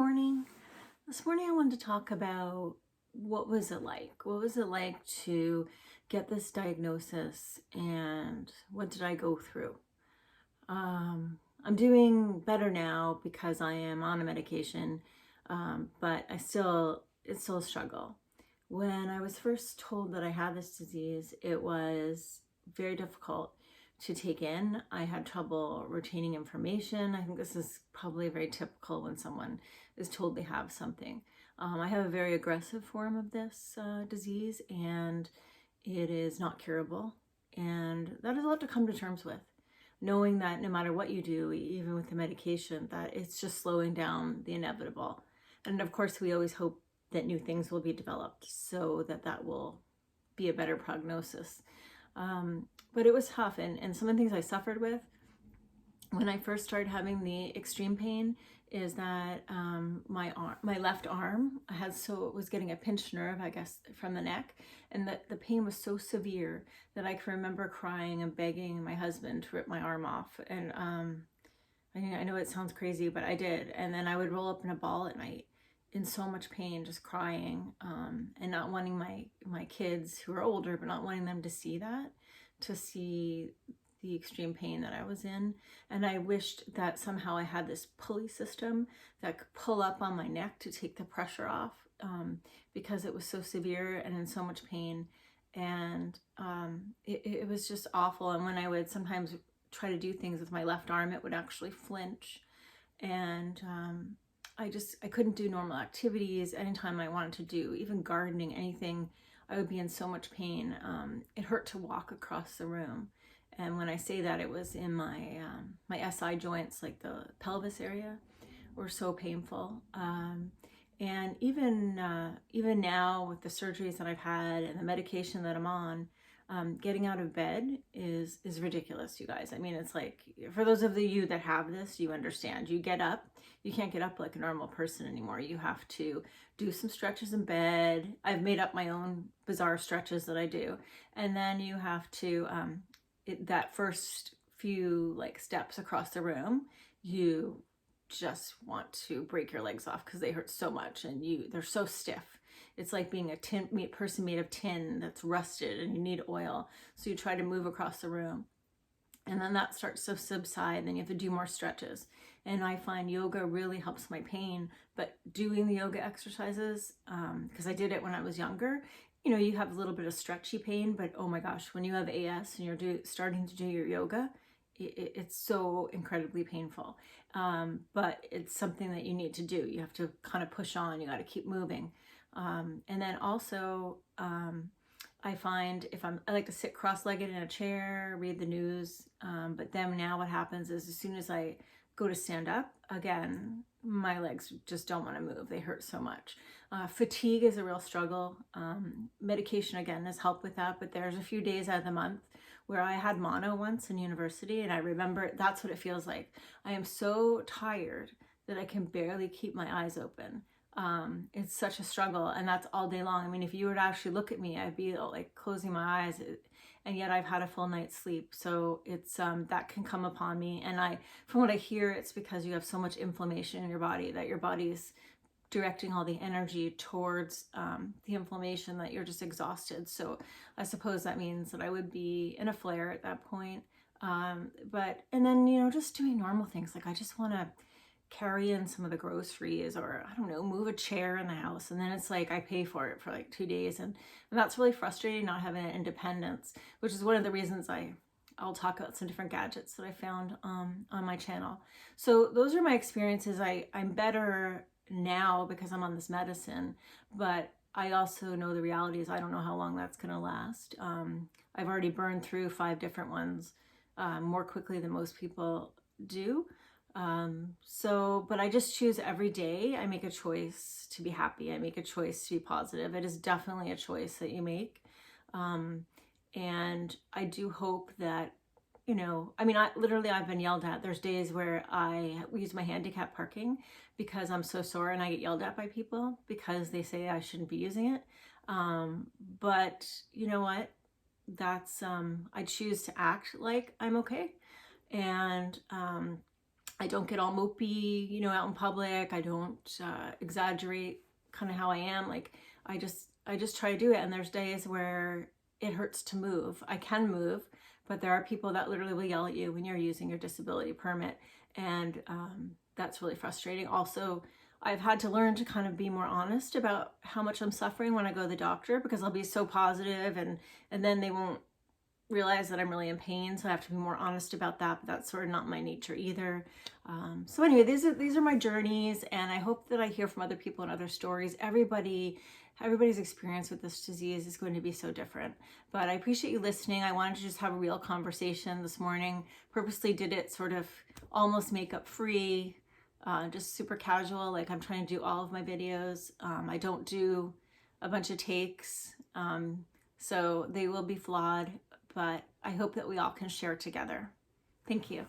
morning. This morning I wanted to talk about what was it like? What was it like to get this diagnosis and what did I go through? I'm doing better now because I am on a medication, but it's still a struggle. When I was first told that I had this disease, it was very difficult to take in. I had trouble retaining information. I think this is probably very typical when someone is told they have something. I have a very aggressive form of this disease, and it is not curable. And that is a lot to come to terms with, knowing that no matter what you do, even with the medication, that it's just slowing down the inevitable. And of course, we always hope that new things will be developed so that that will be a better prognosis. But it was tough, and some of the things I suffered with when I first started having the extreme pain is that my left arm was getting a pinched nerve, I guess, from the neck, and the pain was so severe that I can remember crying and begging my husband to rip my arm off. And I know it sounds crazy, but I did. And then I would roll up in a ball at night in so much pain, just crying, and not wanting my kids, who are older, but not wanting them to see that, to see the extreme pain that I was in. And I wished that somehow I had this pulley system that could pull up on my neck to take the pressure off, because it was so severe and in so much pain. And it was just awful. And when I would sometimes try to do things with my left arm, it would actually flinch. And I couldn't do normal activities anytime I wanted to do, even gardening, anything. I would be in so much pain. It hurt to walk across the room. And when I say that, it was in my SI joints, like the pelvis area, were so painful. And even now with the surgeries that I've had and the medication that I'm on, getting out of bed is ridiculous, you guys. I mean, it's like, for those of you that have this, you understand. You get up, you can't get up like a normal person anymore. You have to do some stretches in bed. I've made up my own bizarre stretches that I do. And then you have to, that first few like steps across the room, you just want to break your legs off because they hurt so much and they're so stiff. It's like being a person made of tin that's rusted and you need oil. So you try to move across the room, and then that starts to subside. Then you have to do more stretches. And I find yoga really helps my pain, but doing the yoga exercises, because I did it when I was younger, you have a little bit of stretchy pain, but oh my gosh, when you have AS and you're starting to do your yoga, it's so incredibly painful. But it's something that you need to do. You have to kind of push on, you got to keep moving. And then also, I find I like to sit cross-legged in a chair, read the news. But then now what happens is as soon as I go to stand up, again, my legs just don't want to move. They hurt so much. Fatigue is a real struggle. Medication, again, has helped with that, but there's a few days out of the month where I had mono once in university, and I remember that's what it feels like. I am so tired that I can barely keep my eyes open. It's such a struggle, and that's all day long. I mean, if you were to actually look at me, I'd be like closing my eyes, and yet I've had a full night's sleep. So it's that can come upon me, and from what I hear, it's because you have so much inflammation in your body that your body's directing all the energy towards the inflammation, that you're just exhausted. So I suppose that means that I would be in a flare at that point. And then, just doing normal things. Like I just want to carry in some of the groceries, or I don't know, move a chair in the house. And then it's like, I pay for it for like 2 days. And that's really frustrating, not having that independence, which is one of the reasons I'll talk about some different gadgets that I found on my channel. So those are my experiences. I'm better now because I'm on this medicine, but I also know the reality is I don't know how long that's going to last. I've already burned through 5 different ones more quickly than most people do. But I just choose every day. I make a choice to be happy. I make a choice to be positive. It is definitely a choice that you make. And I do hope that, I've been yelled at. There's days where I use my handicap parking because I'm so sore, and I get yelled at by people because they say I shouldn't be using it. But you know what? That's, I choose to act like I'm okay. And I don't get all mopey, you know, out in public. I don't exaggerate kind of how I am. Like I just try to do it. And there's days where it hurts to move. I can move, but there are people that literally will yell at you when you're using your disability permit. And that's really frustrating. Also, I've had to learn to kind of be more honest about how much I'm suffering when I go to the doctor, because I'll be so positive and then they won't realize that I'm really in pain, so I have to be more honest about that, but that's sort of not my nature either. So anyway, these are my journeys, and I hope that I hear from other people and other stories. Everybody's experience with this disease is going to be so different, but I appreciate you listening. I wanted to just have a real conversation this morning. Purposely did it sort of almost makeup free, just super casual, like I'm trying to do all of my videos. I don't do a bunch of takes, so they will be flawed, but I hope that we all can share together. Thank you.